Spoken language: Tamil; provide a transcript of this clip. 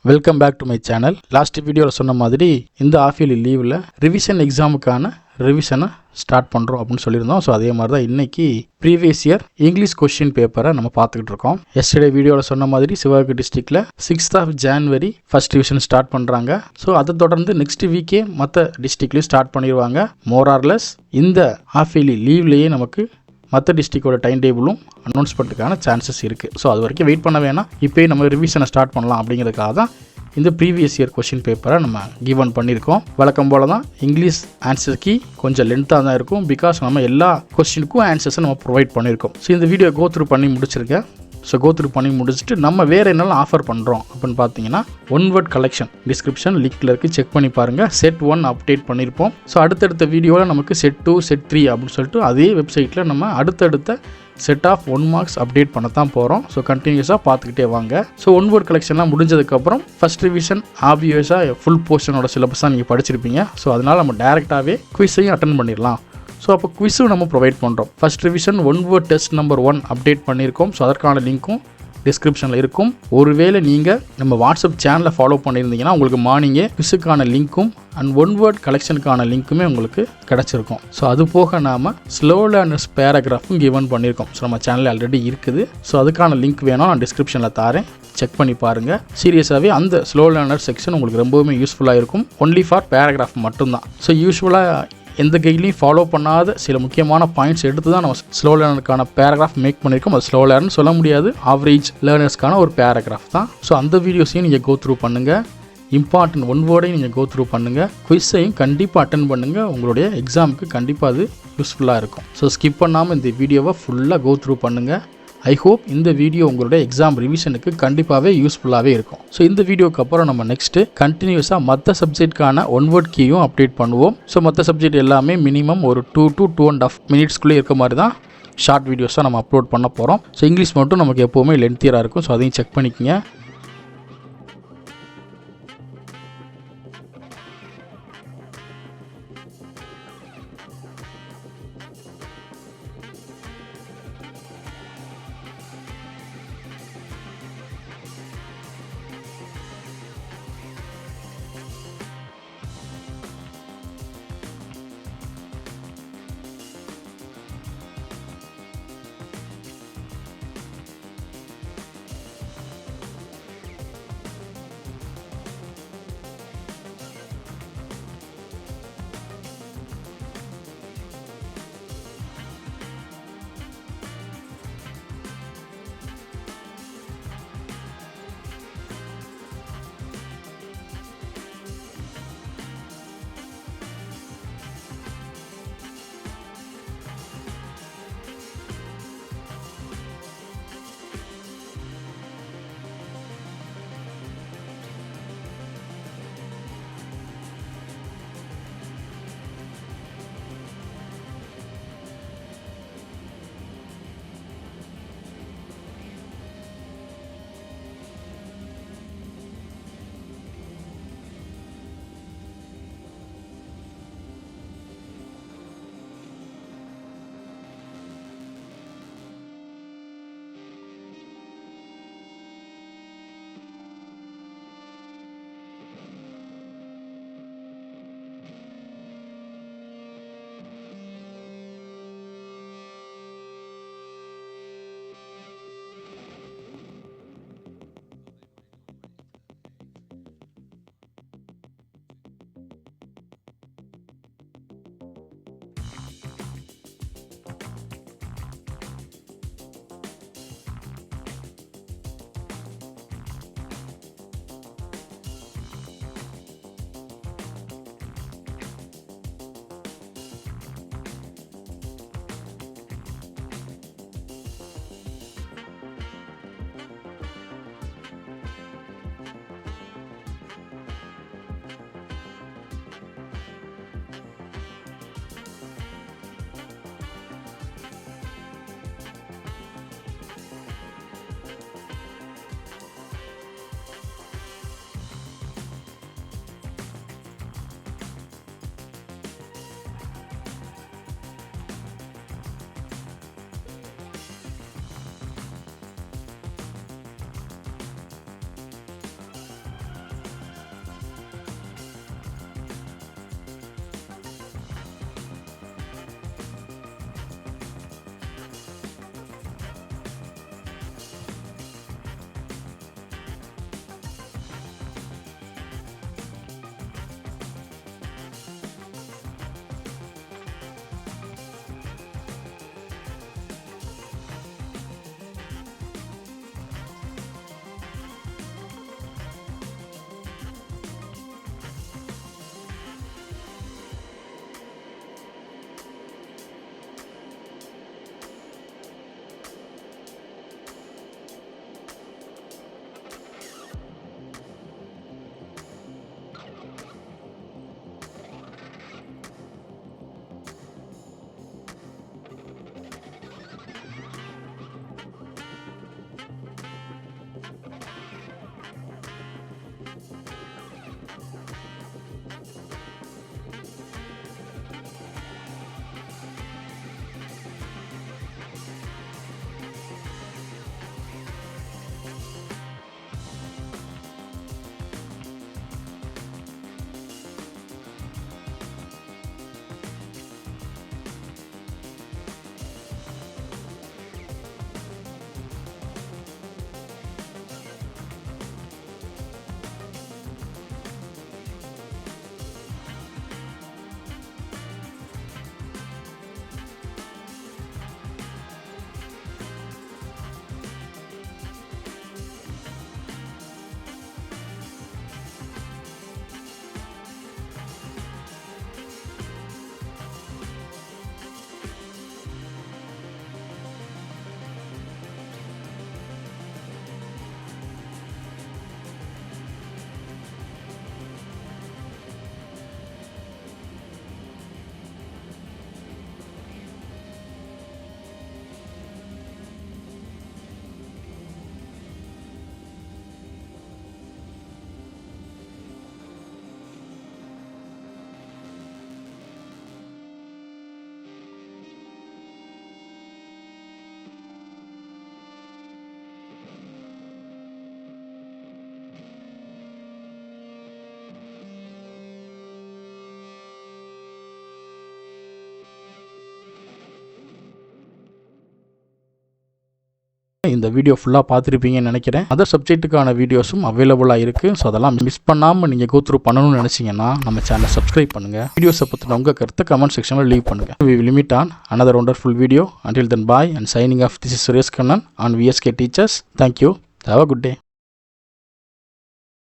Welcome back to my channel. Last வீடியோவில் சொன்ன மாதிரி இந்த ஆஃப் இயர்லி லீவில் ரிவிஷன் எக்ஸாமுக்கான ரிவிஷனை ஸ்டார்ட் பண்ணுறோம் அப்படின்னு சொல்லியிருந்தோம். ஸோ அதே மாதிரி தான் இன்றைக்கி ப்ரீவியஸ் இயர் இங்கிலீஷ் கொஸ்டின் பேப்பரை நம்ம பார்த்துக்கிட்டு இருக்கோம். எஸ்டர்டே வீடியோவில் சொன்ன மாதிரி சிவகங்கை டிஸ்ட்ரிக்டில் 6th January first revision start பண்ணுறாங்க. ஸோ அதை தொடர்ந்து நெக்ஸ்ட் வீக்கே மற்ற டிஸ்ட்ரிக்ட்லேயும் ஸ்டார்ட் பண்ணிடுவாங்க. மோரார்லெஸ் இந்த ஆஃப் இயர்லி லீவ்லேயே நமக்கு மற்ற டிஸ்ட்ரிக்டோட டைம் டேபிளும் அனௌன்ஸ் பண்ணுறதுக்கான சான்சஸ் இருக்குது. ஸோ அது வரைக்கும் வெயிட் பண்ண வேணாம், இப்போயே நம்ம ரிவிஷனை ஸ்டார்ட் பண்ணலாம் அப்படிங்கிறதுக்காக தான் இந்த ப்ரீவியஸ் இயர் கொஸ்டின் பேப்பரை நம்ம கிவன் பண்ணியிருக்கோம். வழக்கம் போல் தான் இங்கிலீஷ் ஆன்சர் கீ கொஞ்சம் லென்த்தாக தான் இருக்கும், பிகாஸ் நம்ம எல்லா கொஸ்டினுக்கும் ஆன்சர்ஸை நம்ம ப்ரொவைட் பண்ணியிருக்கோம். ஸோ இந்த வீடியோ கோத்ரூ பண்ணி முடிச்சிருக்கேன். ஸோ கோத்ரூ பண்ணி முடிச்சுட்டு நம்ம வேறு என்னெல்லாம் ஆஃபர் பண்ணுறோம் அப்படின்னு பார்த்தீங்கன்னா, ஒன் வேர்ட் கலெக்ஷன் டிஸ்கிரிப்ஷன் லிங்க்கில் இருக்குது, செக் பண்ணி பாருங்கள். செட் 1 அப்டேட் பண்ணியிருப்போம். ஸோ அடுத்தடுத்த வீடியோவில் நமக்கு செட் 2 செட் 3 அப்படின்னு சொல்லிட்டு அதே வெப்சைட்டில் நம்ம அடுத்தடுத்த செட் ஆஃப் 1 மார்க்ஸ் அப்டேட் பண்ண தான் போகிறோம். ஸோ கண்டினியூஸாக பார்த்துக்கிட்டே வாங்க. ஸோ ஒன் வேர்ட் கலெக்ஷன்லாம் முடிஞ்சதுக்கப்புறம் ஃபஸ்ட் ரிவிஷன் ஆப்வியஸாக ஃபுல் போர்ஷனோட சிலபஸாக நீங்கள் படிச்சிருப்பீங்க. ஸோ அதனால் நம்ம டேரெக்டாகவே குவிஸையும் அட்டன் பண்ணிடலாம். ஸோ அப்போ குவிஸும் நம்ம ப்ரொவைட் பண்ணுறோம். First revision one word test number 1 update பண்ணியிருக்கோம். ஸோ அதற்கான லிங்க்கும் டிஸ்கிரிப்ஷனில் இருக்கும். ஒருவேளை நீங்கள் நம்ம வாட்ஸ்அப் சேனலை ஃபாலோ பண்ணியிருந்தீங்கன்னா உங்களுக்கு மார்னிங்கே குவிஸுக்கான லிங்க்கும் அண்ட் ஒன் வேர்ட் கலெக்ஷனுக்கான லிங்க்குமே உங்களுக்கு கிடச்சிருக்கும். ஸோ அது போக நாம் ஸ்லோ லேர்னர்ஸ் பேராகிராஃபும் கிவன் பண்ணியிருக்கோம். ஸோ நம்ம சேனலில் ஆல்ரெடி இருக்குது. ஸோ அதுக்கான லிங்க் வேணும், நான் டிஸ்கிரிப்ஷனில் தரேன், செக் பண்ணி பாருங்கள். சீரியஸாகவே அந்த ஸ்லோ லேர்னர் செக்ஷன் உங்களுக்கு ரொம்பவுமே யூஸ்ஃபுல்லாக இருக்கும். ஒன்லி ஃபார் பேராகிராஃப் மட்டும்தான். ஸோ யூஸ்வலாக எந்த கைட்லையும் ஃபாலோ பண்ணாத சில முக்கியமான பாயிண்ட்ஸ் எடுத்து தான் நம்ம ஸ்லோ லேர்னருக்கான பேராகிராஃப் மேக் பண்ணியிருக்கோம். அது ஸ்லோ லேர்னு சொல்ல முடியாது, ஆவரேஜ் லேர்னர்ஸ்க்கான ஒரு பேராகிராஃப் தான். ஸோ அந்த வீடியோஸையும் நீங்கள் கோ த்ரூ பண்ணுங்கள். இம்பார்ட்டன்ட் ஒன் வேர்டையும் நீங்கள் கோ த்ரூ பண்ணுங்கள். குவிஸையும் கண்டிப்பாக அட்டன் பண்ணுங்கள். உங்களுடைய எக்ஸாமுக்கு கண்டிப்பாக அது யூஸ்ஃபுல்லாக இருக்கும். ஸோ ஸ்கிப் பண்ணாமல் இந்த வீடியோவை ஃபுல்லாக கோ த்ரூ பண்ணுங்கள். ஐ ஹோப் இந்த வீடியோ உங்களுடைய எக்ஸாம் ரிவிஷனுக்கு கண்டிப்பாகவே யூஸ்ஃபுல்லாகவே இருக்கும். ஸோ இந்த வீடியோக்கு அப்புறம் நம்ம நெக்ஸ்ட்டு கண்டினியூஸாக மற்ற சப்ஜெக்ட்கான ஒன் வேர்ட் கீயும் அப்டேட் பண்ணுவோம். ஸோ மற்ற சப்ஜெக்ட் எல்லாமே மினிமம் ஒரு 2 to 2.5 மினிட்ஸ்க்குள்ளே இருக்க மாதிரி தான் ஷார்ட் வீடியோஸாக நம்ம அப்லோட் பண்ண போகிறோம். ஸோ இங்கிலீஷ் மட்டும் நமக்கு எப்போவுமே லென்த்தியராக இருக்கும். ஸோ அதையும் செக் பண்ணிக்கங்க. இந்த வீடியோ ஃபுல்லாக பார்த்துருப்பீங்கன்னு நினைக்கிறேன். அதர் சப்ஜெக்ட்டுக்கான வீடியோஸும் அவைலபிளாக இருக்குது. ஸோ அதெல்லாம் மிஸ் பண்ணாமல் நீங்கள் கோ த்ரூ பண்ணணும்னு நினச்சிங்கன்னா நம்ம சேனலை சப்ஸ்கிரைப் பண்ணுங்கள். வீடியோஸை பற்றின உங்கள் கருத்தை கமெண்ட் செக்ஷனில் லீவ் பண்ணுங்கள். We will meet on another wonderful video. Until then, bye and signing off. This is Suresh Kannan on VSK Teachers. Thank you. Have a good day.